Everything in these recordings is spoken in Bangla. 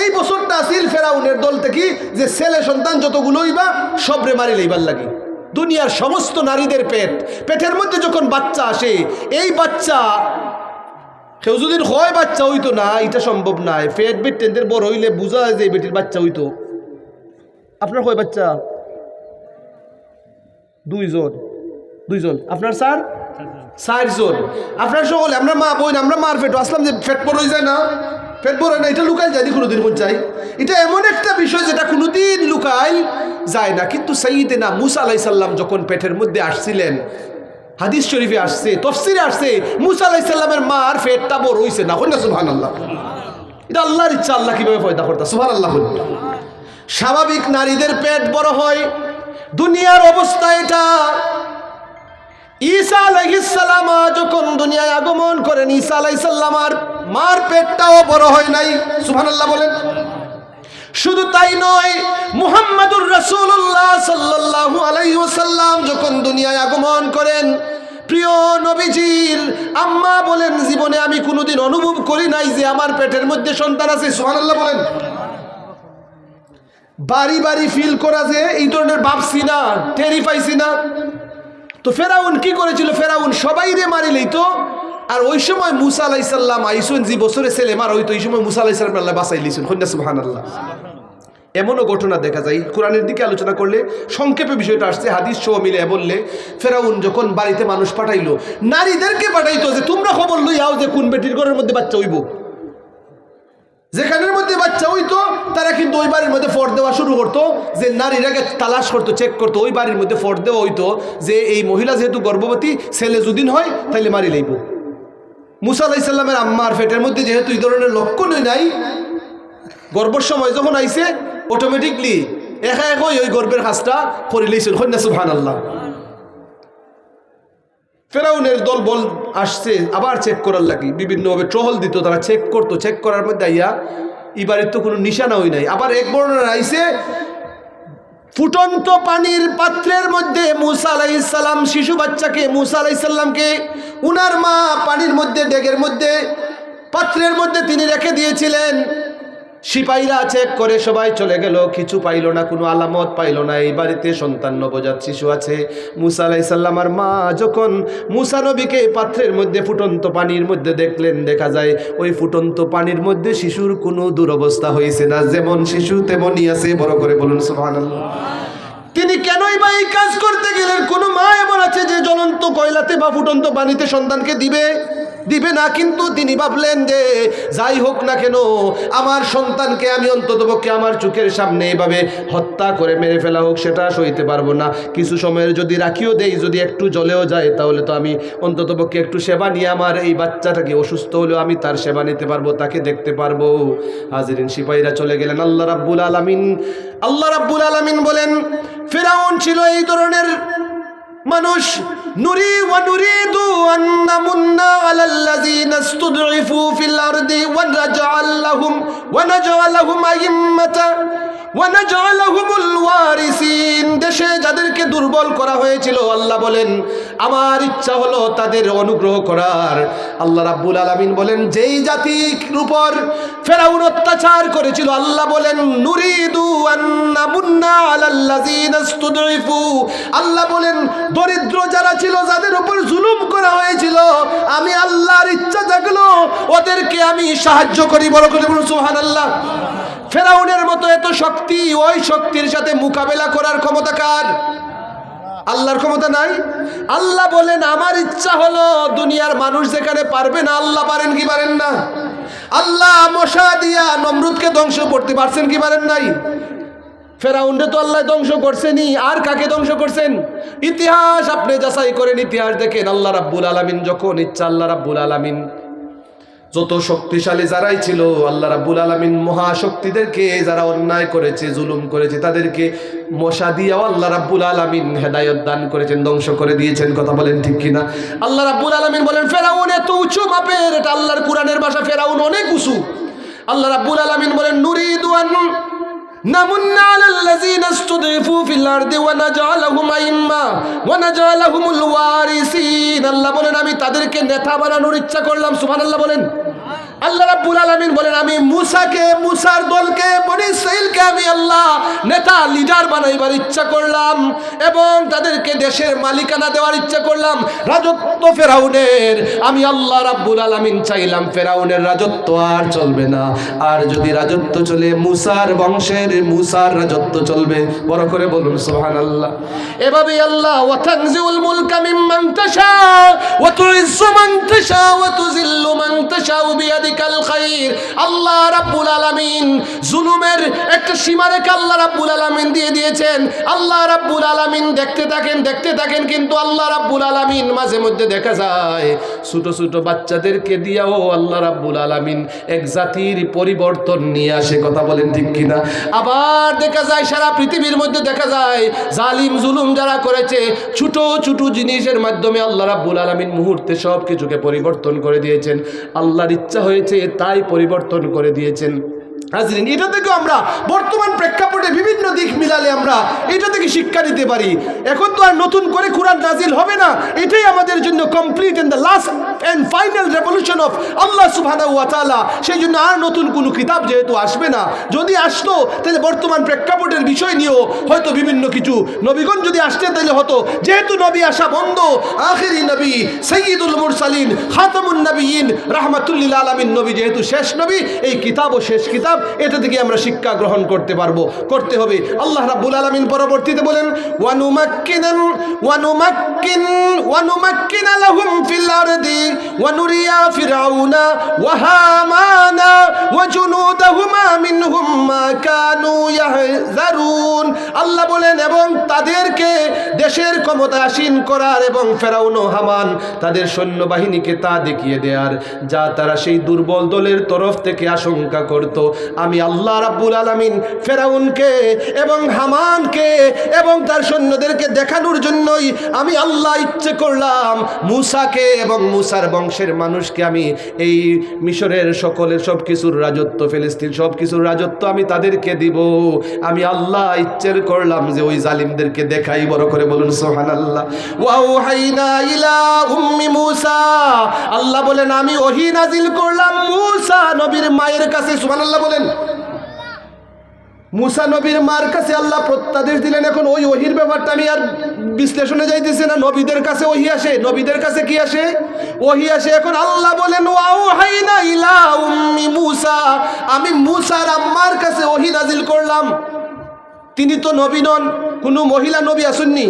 এই বছরটা আসিল ফেরাউনের দল থেকে যে ছেলে সন্তান যতগুলো হইবা সবরে মারি লইবার লাগি। দুনিয়ার সমস্ত নারীদের পেটের মধ্যে যখন বাচ্চা আসে, এই বাচ্চা কেউ যদি হয় বাচ্চা হইতো না, এটা সম্ভব নয়। পেট বেটেনদের বড় হইলে বোঝা যায় যে বেটির বাচ্চা হইতো। আপনার হয় বাচ্চা? দুইজন। আপনার স্যার 4 জন। আপনার সকলে আমরা মা বোন, আমরা মার পেট আসলাম যে পেট বড় হয়ে যায় না, পেট বড় না, এটা লুকাই যায় কোনোদিন মন চাই। এটা এমন একটা বিষয় যেটা কোনোদিন লুকাই যায় না। কিন্তু সাইয়্যিদিনা মুসা আলাইহিস সালাম যখন পেটের মধ্যে আসছিলেন, হাদিস শরীফে আসছে, তাফসীরে আসছে, মুসা আলাইহিস সালামের মার পেটটা বড় হইছে না। কইনা সুবহানাল্লাহ। এটা আল্লাহর ইচ্ছা, আল্লাহ কিভাবে পয়দা করতা। সুবহানাল্লাহ। স্বাভাবিক নারীদের পেট বড় হয়, দুনিয়ার অবস্থা এটা। ঈসা আলাইহিস সালাম যখন দুনিয়ায় আগমন করেন, ঈসা আলাইহিস সালামের মার পেটটাও বড় হয় নাই। সুবহানাল্লাহ বলেন। শুধু তাই নয়, মুহাম্মাদুর রাসূলুল্লাহ সাল্লাল্লাহু আলাইহি ওয়াসাল্লাম যখন দুনিয়ায় আগমন করেন, প্রিয় নবীজির আম্মা বলেন, জীবনে আমি কোনোদিন অনুভব করি নাই যে আমার পেটের মধ্যে সন্তান আছে। সুবহানাল্লাহ বলেন। বাড়ি বাড়ি ফিল করা যে এই ধরনের ভাবছি না, টেরি পাইছি না। তো ফেরাউন কি করেছিল? ফেরাউন সবাই রে মারি লইতো। আর ওই সময় মুসা আলাইহিস সালাম আইসুন, যে বছরে ছেলে মার হইতো, এই সময় মুসা আলাইহিস সালাম আল্লাহ বাঁচাই লিছেন। কন্যা সুবহানাল্লাহ। এমনও ঘটনা দেখা যায়, কোরআনের দিকে আলোচনা করলে সংক্ষেপে বিষয়টা আসছে, হাদিস সহ মিলে বললে, ফেরাউন যখন বাড়িতে মানুষ পাঠাইলো, নারীদেরকে পাঠাইতো যে তোমরা খবর লইয়াও যে কোন বেটির ঘরের মধ্যে বাচ্চা হইব। যেখানের মধ্যে বাচ্চা হইতো তারা কিন্তু ওই বাড়ির মধ্যে ফট দেওয়া শুরু করতো, যে নারীরাকে তালাশ করতো, চেক করতো। ওই বাড়ির মধ্যে ফট দেওয়া হইতো যে এই মহিলা যেহেতু গর্ভবতী, ছেলে যদিন হয় তাইলে মারি লইব। মুসা আলাইহিস সালামের আম্মার পেটের মধ্যে যেহেতু এই ধরনের লক্ষণই নাই, গর্ভের সময় যখন আইছে অটোমেটিকলি একা ওই গর্ভের কাজটা করে লইছেন। কন্যা সুবহানাল্লাহ। ফেরাউনের দল বল আসছে আবার চেক করার লাগি, বিভিন্নভাবে টহল দিত, তারা চেক করতো। চেক করার মধ্যে আইয়া এবারের তো কোনো নিশানা হই নাই। আবার এক বর্ণনা আইছে, ফুটন্ত পানির পাত্রের মধ্যে মুসা আলাইহিস সালাম শিশু বাচ্চাকে, মুসা আলাইহিস সালামকে উনার মা পানির মধ্যে, ডেগের মধ্যে, পাত্রের মধ্যে তিনি রেখে দিয়েছিলেন। সিপাহীরা চেক করে সবাই চলে গেল, কিছু পাইল না, কোনো আলামত পাইল না এই বাড়িতে সন্তান নবজাত শিশু আছে। মুসা আলাইহিস সালামের মা যখন মুসা নবীকে পাত্রের মধ্যে ফুটন্ত পানির মধ্যে দেখলেন, দেখা যায় ওই ফুটন্ত পানির মধ্যে শিশুর কোনো দুরবস্থা হয়েছে না, যেমন শিশু তেমনই আছে। বড় করে বলুন সুবহানাল্লাহ। তিনি কেনই বা এই কাজ করতে গেলেন? কোনো মা এমন আছে যে জ্বলন্ত কয়লাতে বা ফুটন্ত পানিতে সন্তানকে দিবে না, কিন্তু তিনি ভাবলেন যে যাই হোক না কেন আমার সন্তানকে আমি অন্ততপক্ষে আমার চোখের সামনে এভাবে হত্যা করে মেরে ফেলা হোক সেটা সইতে পারবো না। কিছু সময়ের যদি রাখিও দেই, যদি একটু জ্বলেও যায়, তাহলে তো আমি অন্ততপক্ষে একটু সেবা নিয়ে আমার এই বাচ্চাটাকে, অসুস্থ হলেও আমি তার সেবা নিতে পারবো, তাকে দেখতে পারবো। হাজিরিন, সিপাহীরা চলে গেলেন। আল্লাহ রাব্বুল আলামিন বলেন, ফিরআউন ছিল এই ধরনের মানুষ। নুরিদু আন নামুন্না আলাল্লাযীনা ইসতুদঈফু ফিল আরদি ওয়া নাজআলাহুম আইম্মাতা ওয়া নাজআলাহুমুল ওয়ারিসিন। দেশে যাদেরকে দুর্বল করা হয়েছিল, আল্লাহ বলেন আমার ইচ্ছা হলো তাদের অনুগ্রহ করার। আল্লাহ রাব্বুল আলামিন বলেন, যেই জাতির উপর ফেরাউন অত্যাচার করেছিল, আল্লাহ বলেন নুরিদু আন নামুন্না আলাল্লাযীনা ইসতুদঈফু। আল্লাহ বলেন দরিদ্র যারা ছিল, যাদের উপর জুলুম করা হয়েছিল, আমি আল্লাহর ইচ্ছা থাকলো ওদেরকে আমি সাহায্য করি। বড় করে বলুন সুবহানাল্লাহ। ফেরাউনের মতো এত শক্তি, ওই শক্তির সাথে মোকাবেলা করার ক্ষমতা কার? আল্লাহর ক্ষমতা নাই? আল্লাহ বলেন আমার ইচ্ছা হলো দুনিয়ার মানুষ যেখানে পারবে না, আল্লাহ পারেন কি পারেন না? আল্লাহ মশা দিয়া নমরুদকে ধ্বংস করতে পারছেন কি পারেন নাই? ফেরাউনরে তো আল্লাহ ধ্বংস করছেনই, আর কাকে ধ্বংস করছেন? ইতিহাস আপনি যাচাই করেন, ইতিহাস দেখেন। আল্লাহ রাব্বুল আলামিন যখন ইচ্ছা, আল্লাহ রাব্বুল আলামিন যত শক্তিশালী যারাই ছিল, আল্লাহ রাব্বুল আলামিন মহাশক্তিদেরকে যারা অন্যায় করেছে, জুলুম করেছে, তাদেরকে মশা দিয়েও আল্লাহ রাব্বুল আলামিন হেদায়েত দান করেছেন, ধ্বংস করে দিয়েছেন। কথা বলেন ঠিক কিনা? আল্লাহ রাব্বুল আলামিন বলেন ফেরাউন এত উঁচু মাপের, এটা আল্লাহর কোরআনের ভাষা, ফেরাউন অনেক উঁচু। আল্লাহ রাব্বুল আলামিন বলেন নুরিদু আন নামুন্না আলাল্লাযীনা ইসতুদঈফু ফিল আরদি ওয়া নাজআলাহুম আইম্মা ওয়া নাজআলাহুমুল ওয়ারিসিন। আল্লাহ বলেন আমি তাদেরকে নেতা বানানোর ইচ্ছা করলাম। সুবহানাল্লাহ বলেন। আল্লাহ রাব্বুল আলামিন বলেন আমি মুসাকে, মুসার দলকে, বনি ইসরাইলকে আমি আল্লাহ নেতা লিডার বানাইবার ইচ্ছা করলাম এবং তাদেরকে দেশের মালিকানা দেওয়ার ইচ্ছা করলাম। রাজত্ব ফেরাউনের আমি আল্লাহ রাব্বুল আলামিন চাইলাম ফেরাউনের রাজত্ব আর চলবে না, আর যদি রাজত্ব চলে মুসার বংশের মুসার রাজত্ব চলবে। বড় করে বলুন সুবহানাল্লাহ। এভাবে আল্লাহ ওয়া তানজিউল মুলকা মিম্মান তাশা ওয়া তুইজ্জু মান তাশা ওয়া তুযিল্লু মান তাশা বিয়াদিকাল খায়র। আল্লাহ রাব্বুল আলামিন জুলুমের একটা সীমারেখা আল্লাহ রাব্বুল আলামিন দিয়ে দিয়েছেন। আল্লাহ রাব্বুল আলামিন দেখতে থাকেন, কিন্তু আল্লাহ রাব্বুল আলামিন মাঝে মধ্যে দেখা যায় ছোট ছোট বাচ্চাদেরকে দিয়াও আল্লাহ রাব্বুল আলামিন এক জাতির পরিবর্তন নিয়ে আসে। কথা বলেন ঠিক কিনা? আবার দেখা যায় সারা পৃথিবীর মধ্যে দেখা যায় জালিম জুলুম যারা করেছে ছোট ছোট জিনিসের মাধ্যমে আল্লাহ রাব্বুল আলামিন মুহূর্তে সব কিছুকে পরিবর্তন করে দিয়েছেন। আল্লাহর ইচ্ছা হয়েছে তাই পরিবর্তন করে দিয়েছেন। হাজরিন, এটা থেকে আমরা বর্তমান প্রেক্ষাপটে বিভিন্ন দিক মিলালে আমরা এটা থেকে শিক্ষা নিতে পারি। এখন তো আর নতুন করে কোরআন নাজিল হবে না, এটাই আমাদের জন্য complete and the last and final revolution of আল্লাহ সুবহানাহু ওয়া তাআলা। সেই জন্য আর নতুন কোনো কিতাব যেহেতু আসবে না, যদি আসতো তাহলে বর্তমান প্রেক্ষাপটের বিষয় নিয়েও হয়তো বিভিন্ন কিছু নবীগণ যদি আসতেন তাহলে হতো। যেহেতু নবী আসা বন্ধ, আখিরি নবী সাইয়্যিদুল মুরসালিন খাতামুন নবিয়্যিন রাহমাতুল লিল আলামিন নবী যেহেতু শেষ নবী, এই কিতাবও শেষ কিতাব, এটা থেকে আমরা শিক্ষা গ্রহণ করতে হবে। আল্লাহ রাব্বুল আলামিন পরবর্তীতে বলেন ওয়ানুমাক্কিন লাহুম ফিল আরদি ওয়ানুরিয়া ফিরআউনা ওয়া হামানা ওয়া জুনুদাহুমা মিনহুম মা কানু ইয়াহযারুন। আল্লাহ বলেন এবং তাদেরকে দেশের ক্ষমতা আসীন করার এবং ফেরাউন ও হামান তাদের সৈন্যবাহিনীকে তা দেখিয়ে দেয়ার যা তারা সেই দুর্বল দলের তরফ থেকে আশঙ্কা করত। আমি আল্লাহ রাব্বুল আলামিন ফেরাউনকে এবং হামানকে এবং তার সৈন্যদেরকে দেখানোর জন্যই আমি আল্লাহ ইচ্ছে করলাম মুসাকে এবং মুসার বংশের মানুষকে আমি এই মিশরের সকলের সব কিছুর রাজত্ব, ফিলিস্তিন সব কিছুর রাজত্ব আমি তাদেরকে দিব। আমি আল্লাহ ইচ্ছে করলাম যে ওই জালিমদেরকে দেখাই। বড় করে বলুন সুবহানাল্লাহ। ওয়াউহাইনা ইলা উম্মি মুসা, আল্লাহ বলেন আমি ওহী নাজিল করলাম মুসা নবীর মায়ের কাছে। সুবহানাল্লাহ বলেন। মুসা নবীর মার কাছে আল্লাহ প্রত্যাদেশ দিলেন। এখন ওই ওহির ব্যাপারটা আমি আর বিশ্লেষণে যাইতেছি না। নবীদের কাছে ওহি আসে, নবীদের কাছে কি আসে? ওহি আসে। এখন আল্লাহ বলেন ওয়াউহাইনা ইলা উম্মি মুসা, আমি মুসার আম্মার কাছে ওহি নাজিল করলাম। তিনি তো নবী নন, কোনো মহিলা নবী আসেননি,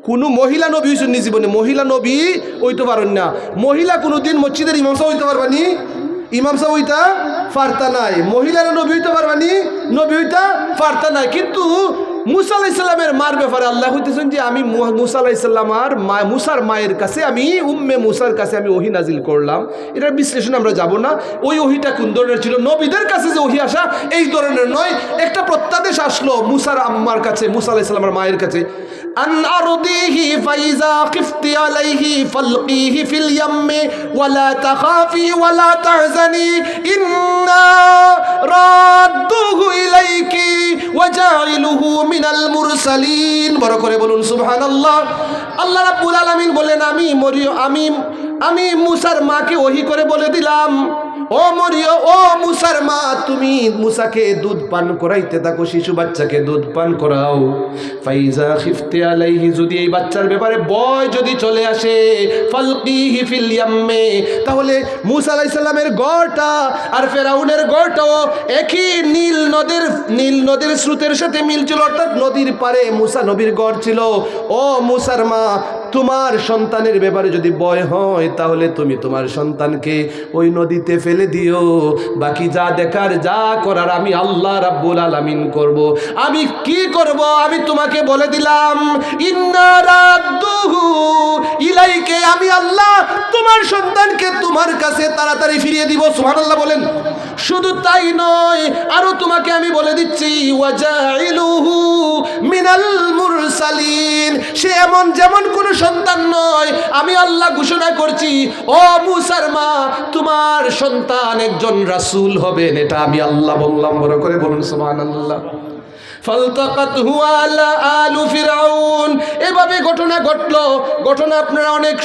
কোনো মহিলা নবী হইছেননি জীবনে। মহিলা নবী হইতে পারেন না। মহিলা কোনোদিন মসজিদের ইমাম সাহেব হইতে পারবানি, ইমাম সাহেব হইতা পারতা নাই। মহিলারা নবী হইতে পারবানি, নবী হইতা পারতা নাই। কিন্তু মুসা আলাইহিস সালামের মার ব্যাপারে আল্লাহ হইতেছেন যে আমি মুসা আলাইহিস সালাম আর মুসার মায়ের কাছে আমি উম্মে মুসার কাছে আমি ওহি নাজিল করলাম। এটার বিশ্লেষণ আমরা যাব না। ওই ওহিটা কোন ধরনের ছিল, নবীদের কাছে যে ওহি আসা এই ধরনের নয়। একটা প্রত্যাদেশ আসলো মুসার আম্মার কাছে, মুসা আলাইহিস সালামের মায়ের কাছে, আন আরদিহি ফাইজা খিফতি আলাইহি ফালকিহি ফিল ইয়াম্মি ওয়ালা তাখাফি ওয়ালা তাহজানি ইন্না রাদ্দুহু ইলাইকি ওয়া জাইলুহু মিনাল মুরসালিন। বড় করে বলুন সুবহানাল্লাহ। আল্লাহ রাব্বুল আলামিন বলেন আমি মুসার মাকে ওহি করে বলে দিলাম, ও মুসার মা, তুমি মুসাকে দুধ পান করাইতে থাকো, শিশু বাচ্চাকে দুধ পান করাও। ফাইজা খিফতি আলাইহি, যদি এই বাচ্চার ব্যাপারে ভয় যদি চলে আসে, ফালকিহি ফিল ইয়াম্মে, তাহলে মুসা আলাইহিস সালামের গড়টা আর ফেরাউনের গড়টাও একই নীল নদীর স্রোতের সাথে মিল ছিল, অর্থাৎ নদীর পারে মুসা নবীর গড় ছিল। ও মুসার মা, তোমার সন্তানের ব্যাপারে যদি ভয় হয় তাহলে তুমি তোমার সন্তানকে ওই নদীতে ফেলে দিও। বাকি যা দেখার যা করার আমি আল্লাহ রাব্বুল আলামিন করব। আমি কি করব আমি তোমাকে বলে দিলাম। ইন্না রাদ্দুহু ইলাইকে, আমি আল্লাহ তোমার সন্তানকে তোমার কাছে তাড়াতাড়ি ফিরিয়ে দিব। সুবহানাল্লাহ বলেন। শুধু তাই নয়, আরো তোমাকে আমি বলে দিচ্ছি ওয়াজাইলুহু মিনাল মুরসালিন, সে এমন যেমন কোন সন্তান নয়। আমি আল্লাহ ঘোষণা করছি, ও মুসার মা, তোমার সন্তান একজন রাসূল হবেন। এটা আমি আল্লাহ বললাম। বড় করে বলুন সুবহানাল্লাহ। ফালতাকাতহু আলু ফিরাউন। এভাবে ঘটনা ঘটলো। ঘটনা আপনারা অনেক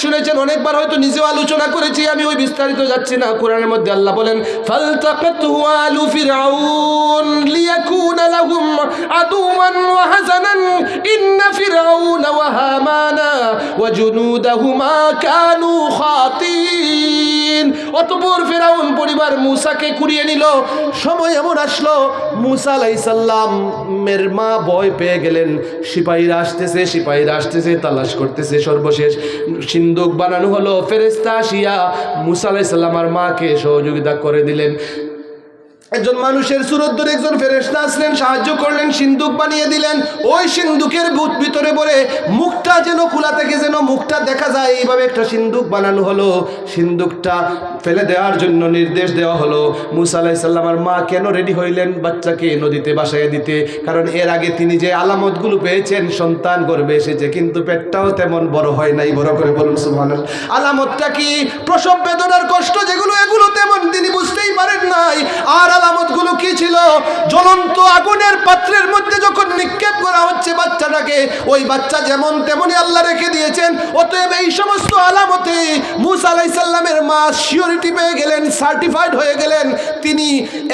শুনেছেন, অনেকবার হয়তো নিজেও আলোচনা করেছি, আমি ওই বিস্তারিত যাচ্ছি না। কোরআনের মধ্যে আল্লাহ বলেন ফালতাকাতহু আলু ফিরাউন লিয়াকুনা লাহুম আদুওয়ান ওয়া হাযানান ইন্না ফিরাউনা ওয়া হামানা ওয়া জুনুদাহুমা কানু খাতিন। অতঃপর ফিরাউন পরিবার মূসাকে কুড়িয়ে নিল। সময় এমন আসলো, মূসা আলাইহিস সালামের মা ভয় পেয়ে গেলেন। সিপাহীরা আসতেছে, তালাশ করতেছে। সর্বশেষ সিন্দুক বানানো হলো। ফেরেশতা আসিয়া মূসা আলাইহিস সালাম আর মাকে সহযোগিতা করে দিলেন। একজন মানুষের সুরত ধরে একজন ফেরেশতা আসলেন, সাহায্য করলেন, সিন্দুক বানিয়ে দিলেন। ওই সিন্দুকের ভিতরে পড়ে মুখটা যেন খোলা থেকে যেন মুখটা দেখা যায়, এইভাবে একটা সিন্দুক বানানো হলো। সিন্দুকটা ফেলে দেওয়ার জন্য নির্দেশ দেওয়া হলো। মূসা আলাইহিস সালামের মা কেন রেডি হইলেন বাচ্চাকে নদীতে ভাসাইয়া দিতে? কারণ এর আগে তিনি যে আলামতগুলো পেয়েছেন, সন্তান গর্ভে এসেছে কিন্তু পেটটাও তেমন বড় হয় নাই। বড় করে বলুন সুবহানাল্লাহ। আলামতটা কি? প্রসব বেদনার কষ্ট যেগুলো, এগুলো তেমন তিনি বুঝতেই পারেন নাই। আর আলামতগুলো কি ছিল? জ্বলন্ত আগুনের পাত্রের মধ্যে যখন নিক্ষেপ করা হচ্ছে বাচ্চাটাকে, ওই বাচ্চা যেমন তেমনই আল্লাহ রেখে দিয়েছেন। অতএব এই সমস্ত আলামতে মূসা আলাইহিস সালামের মা সিওরিটি পেয়ে গেলেন, সার্টিফাইড হয়ে গেলেন। তিনি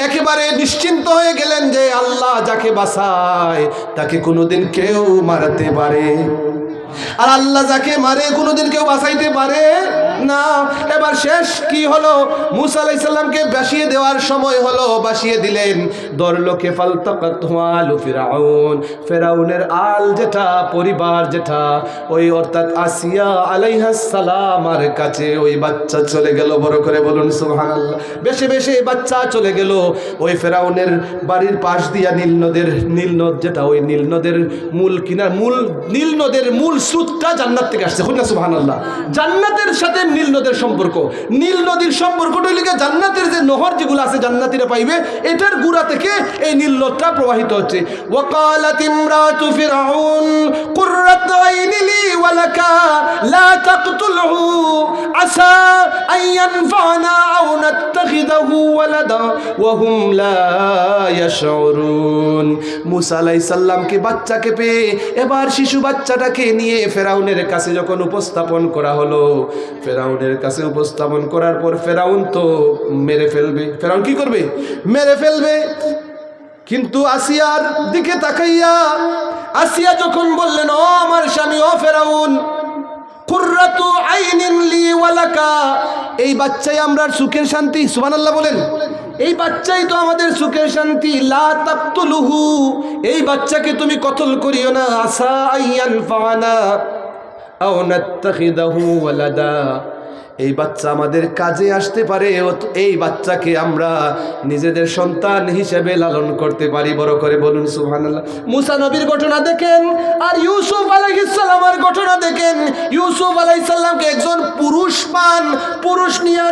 একেবারে নিশ্চিন্ত হয়ে গেলেন যে আল্লাহ যাকে বাঁচায় তাকে কোনোদিন কেউ মারতে পারে, আর আল্লাহ যাকে মারে কোনোদিন কেউ বাঁচাইতে পারে না। এবার শেষ কি হলো? মূসা আলাইহিস সালামকে বাসিয়ে দেওয়ার সময় হলো, বাসিয়ে দিলেন। দরলোকে ফালতাকাতহু আলু ফিরাউন, ফেরাউনের আল যেটা, পরিবার যেটা, ওই অর্থাৎ আসিয়া আলাইহিস সালামের কাছে ওই বাচ্চা চলে গেল। বড় করে বলুন সুবহানাল্লাহ। বেশে বেশে বাচ্চা চলে গেল। ওই ফেরাউনের বাড়ির পাশ দিয়া নীল নদ যেটা, ওই নীল নদের নীল নদের মূল স্রোতটা জান্নাত থেকে আসছে। শুনুন সুবহানাল্লাহ। জান্নাতের সাথে নীল নদের সম্পর্ক, নীল নদীর সম্পর্কটা লিখে জান্নাতের যে নহর যেগুলো আছে জান্নাতীরা পাইবে, এটার গুড়া থেকে এই নীল নদটা প্রবাহিত হচ্ছে। ওয়াকালাত ইমরাতু ফিরআউন কুররাতু আইনি লি ওয়া লাকা লা তাকতুলহু আসা আন ইয়ানফানা আও নাত্তাখিদাহু ওয়ালাদা ওয়া হুম লা ইয়াশউরুন। মূসা আলাইহিস সালামকে বাচ্চাকে পেয়ে এবার শিশু বাচ্চাটাকে নিয়ে ফেরাউনের কাছে যখন উপস্থাপন করা হলো, ফেরাউনের কাছে উপস্থাপন করার পর ফেরাউন তো মেরে ফেলবে। ফেরাউন কি করবে? মেরে ফেলবে। কিন্তু আসিয়ার দিকে তাকাইয়া আসিয়া যখন বললেন, ও আমার স্বামী, ও ফেরাউন, কুররাতু আইনিন লি ওয়া লাকা, এই বাচ্চাই আমরার সুখের শান্তি। সুবহানাল্লাহ বলেন। এই বাচ্চাই তো আমাদের সুখের শান্তি। লা তাকতুলুহু, এই বাচ্চাকে তুমি কতল করিও না। আসা আইয়ানফানা আও নাত্তাখিদাহু ওয়ালাদা, এই বাচ্চা আমাদের কাজে আসতে পারে, এই বাচ্চাকে আমরা নিজেদের সন্তান হিসেবে লালন করতে পারি। বড় করে বলুন সুবহানাল্লাহ। মুসা নবীর ঘটনা দেখেন আর ইউসুফ আলাইহিস সালামের ঘটনা দেখেন। ইউসুফ আলাইহিস সালামকে একজন পুরুষ পান, পুরুষ নিয়ে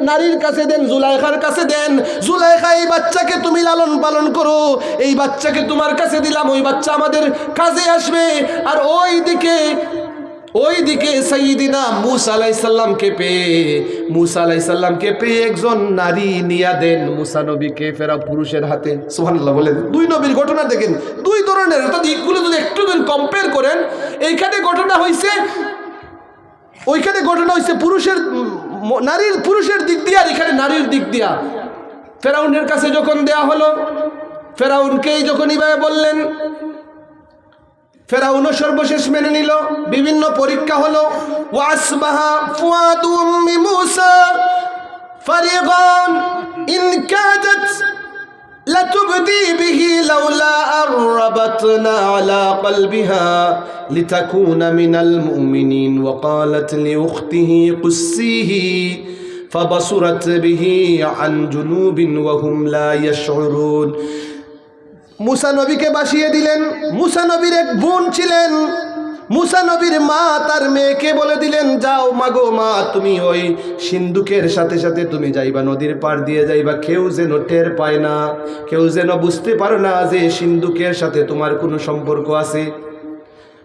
নারীর কাছে দেন, জুলাইখার কাছে দেন। জুলাইখা, এই বাচ্চাকে তুমি লালন পালন করো, এই বাচ্চাকে তোমার কাছে দিলাম, ওই বাচ্চা আমাদের কাজে আসবে। আর ওইদিকে সাইয়্যিদিনা মূসা আলাইহিস সালামকে পেয়ে একজন নারী নিয়া দেন মূসা নবীকে ফেরা পুরুষের হাতে। সুবহানাল্লাহ বলেন। দুই নবীর ঘটনা দেখেন, দুই ধরনের। অর্থাৎ দিকগুলো যদি একটু কম্পেয়ার করেন, এইখানে ঘটনা হয়েছে, ওইখানে ঘটনা হয়েছে পুরুষের দিক দিয়া, আর এখানে নারীর দিক দিয়া। ফেরাউনের কাছে যখন দেয়া হলো, ফেরাউনকেই যখন এইভাবে বললেন, ফেরাউনও সর্বশেষ মেনে নিল। বিভিন্ন পরীক্ষা হলো। ওয়াসবাহা ফুয়াদু উম্মি মূসা ফারিগান ইন কাদাত লাতুবদি বিহি লাউলা আরবাতনা আলা কলবিহা লিতাকুনা মিনাল মুমিনিন ওয়া ক্বালাত লিউখতিহি কুসসিহি ফাবাসুরাত বিহি আন জুনুবিন ওয়া হুম লা ইয়াশউরুন। মূসা নবীকে বাসিয়ে দিলেন। মূসা নবীর এক বোন ছিলেন। মূসা নবীর মা তার মেয়েকে বলে দিলেন, যাও মাগো মা, তুমি ওই সিন্দুকের সাথে সাথে তুমি যাইবা, নদীর পার দিয়ে যাইবা, কেউ যেন টের পায় না, কেউ যেন বুঝতে পারে না যে সিন্দুকের সাথে তোমার কোনো সম্পর্ক আছে।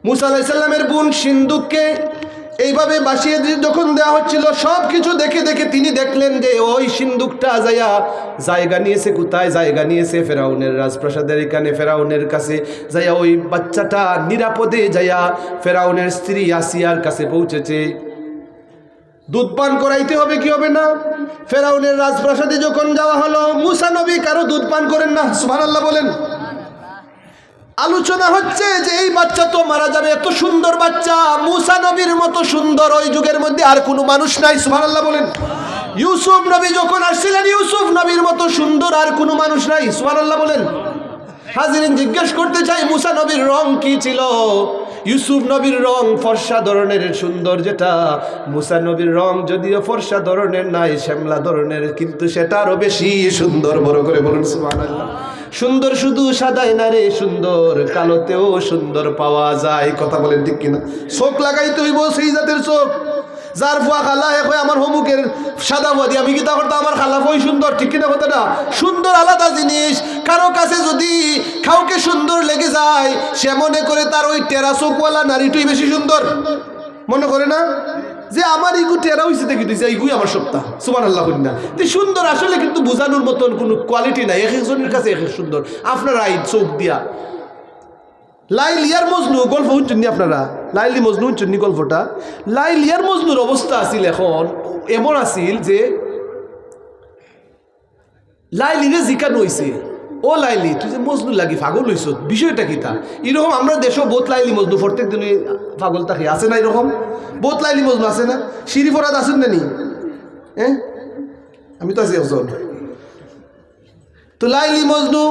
মূসা আলাইহিস সালামের বোন সিন্দুককে এইভাবে বাসিয়ে যখন দেওয়া হচ্ছিল সব কিছু দেখে দেখে তিনি দেখলেন যে ওই সিন্দুকটা জায়গা নিয়েছে কোথায়? জায়গা নিয়েছে ফেরাউনের রাজপ্রাসাদের এখানে, ফেরাউনের কাছে যাইয়া ওই বাচ্চাটা নিরাপদে যাইয়া ফেরাউনের স্ত্রী আসিয়ার কাছে পৌঁছেছে। দুধ পান করাইতে হবে কি হবে না? ফেরাউনের রাজপ্রাসাদে যখন যাওয়া হলো, মুসা নবী কারো দুধ পান করেন না, সুবহানাল্লাহ বলেন। আলোচনা হচ্ছে যে এই বাচ্চা তো মারা যাবে, এত সুন্দর বাচ্চা, মুসা নবীর মতো সুন্দর ওই যুগের মধ্যে আর কোনো মানুষ নাই, সুবহানাল্লাহ বলেন। ইউসুফ নবী যখন আসছিলেন, ইউসুফ নবীর মতো সুন্দর আর কোনো মানুষ নাই, সুবহানাল্লাহ বলেন। হাজিরিন, জিজ্ঞেস করতে চাই মুসা নবীর রং কি ছিল? ইউসুফ নবীর রং ফর্সা ধরনের সুন্দর, যেটা মুসা নবীর রং যদিও ফর্সা ধরনের নাই, শ্যামলা ধরনের, কিন্তু সেটা আরো বেশি সুন্দর। বড় করে বলুন সুবহানাল্লাহ। সুন্দর শুধু সাদাই না রে, সুন্দর কালোতেও সুন্দর পাওয়া যায়। কথা বলেন ঠিক কিনা? চোখ লাগাইতে হইব সেই জাতের চোখ, যার ফুয়া খালা এখন আমার হমুকের সাদা ফুয়া দিয়ে আমি কি তা করতাম, আমার খালা ফুয়াই সুন্দর, ঠিক কিনা কথাটা? সুন্দর আলাদা জিনিস। কারো কাছে যদি কাউকে সুন্দর লেগে যায়, সে মনে করে তার ওই টেরা চোখওয়ালা নারীটাই বেশি সুন্দর, মনে করে না যে আমার ইগু টেরা হয়েছে দেখি দিয়েছে, ইগুই আমার সপ্তাহ, সুবহানাল্লাহ করি না। তো সুন্দর আসলে কিন্তু বোঝানোর মতন কোনো কোয়ালিটি নাই, এক একজনের কাছে এক এক সুন্দর। আপনারা এই চোখ দিয়া লাইলিয়ার মজনু গল্প শুনছেন আপনারা? লাইলি মজনু শুনছেন গল্পটা? লাইলিয়ার মজনুর অবস্থা আছিল এখন এমন আছিল যে লাইলিরে জিকানো হয়েছে, ও লাইলি তুই যে মজনু লাগি পাগল হইছ, বিষয়টা কি তা? এরকম আমরা দেশও বহুত লাইলি মজনু প্রত্যেক দিনই পাগল থাকি, আছে না এরকম? বহুত লাইলি মজনু আছে না? শিরি ফরাদ আসেন না নি? হ্যাঁ, আমি তো আছি একজন। তো লাইলি মজনু,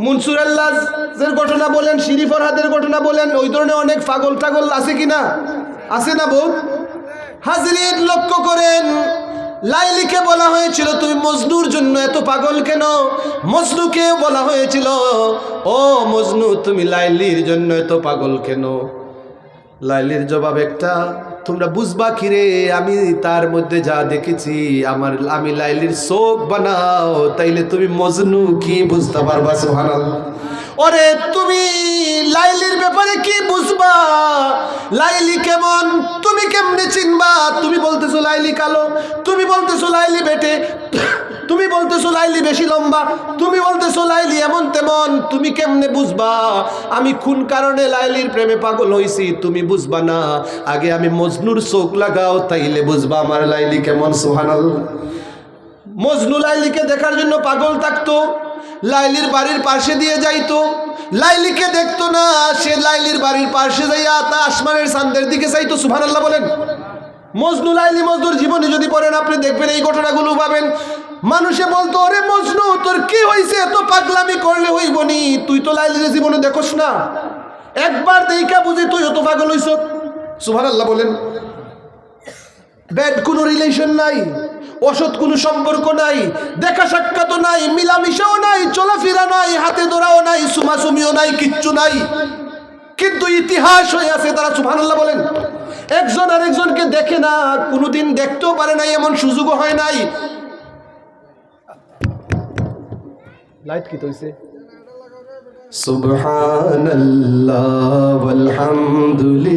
মনসুর আল্লাহের ঘটনা বলেন, শিরি ফরহাদের ঘটনা বলেন, ওই ধরনের অনেক পাগল টাগল আছে কিনা? আছে না বহুত? হাজিরিন, লক্ষ্য করেন, লাইলিকে বলা হয়েছিল তুমি মজনুর জন্য এত পাগল কেন? মজনুকে বলা হয়েছিল ও মজনু তুমি লাইলির জন্য এত পাগল কেন? লাইলির জবাব একটা, তোমরা বুঝবা কিরে, আমি তার মধ্যে যা দেখেছি, আমি লাইলির চোখ বানাও, তাইলে তুমি মজনু কি বুঝতে পারবা। সুবহানাল্লাহ। ওরে তুমি লাইলির ব্যাপারে কি বুঝবা? লাইলি কেমন তুমি কেমনে চিনবা? তুমি বলতেছো লাইলি কালো, তুমি বলতেছো লাইলি বেটে, তুমি বলতেছো লাইলি বেশি লম্বা, তুমি বলতেছো লাইলি এমন তেমন, তুমি কেমনে বুঝবা আমি কোন কারণে লাইলির প্রেমে পাগল হইছি? তুমি বুঝবা না, আগে আমি মজনুর চোখ লাগাও, তাইলে বুঝবা আমার লাইলি কেমন। সুবহানাল্লাহ। মজনু লাইলিকে দেখার জন্য পাগল থাকতো, লাইলির বাড়ির পাশে দিয়ে যাইতো, লাইলিকে দেখতো না, সে লাইলির বাড়ির পাশে যাইয়া তা আসমানের চাঁদের দিকে চাইতো। সুবহানাল্লাহ বলেন। মজনু লাইলি মজনুর জীবনে যদি পড়েন আপনি দেখবেন এই ঘটনাগুলো পাবেন। মানুষে বলতো, ওরে মজনু তোর কি হয়েছে, এত পাগলামি করলে হইব নি, তুই তো লাইলির জীবনে দেখোস না, একবার দেখা বুঝি তুই অত পাগল হইছ। সুবহানাল্লাহ বলেন। ব্যাড কোনো রিলেশন নাই, অসৎ কোনো সম্পর্ক নাই, দেখা সাক্ষাৎ নাই, মিলামিশাও নাই, চলাফেরা নাই, হাতে ধরাও নাই, সুমাসুমিও নাই, কিচ্ছু নাই, কিন্তু ইতিহাস হয়ে আছে তারা। সুবহানাল্লাহ বলেন। একজন আরেকজনকে দেখে না, কোনোদিন দেখতেও পারে নাই, এমন সুযোগও হয় নাই। লাইট কি হইছে? সুবহানাল্লাহ ওয়ালহামদুলিল্লাহ।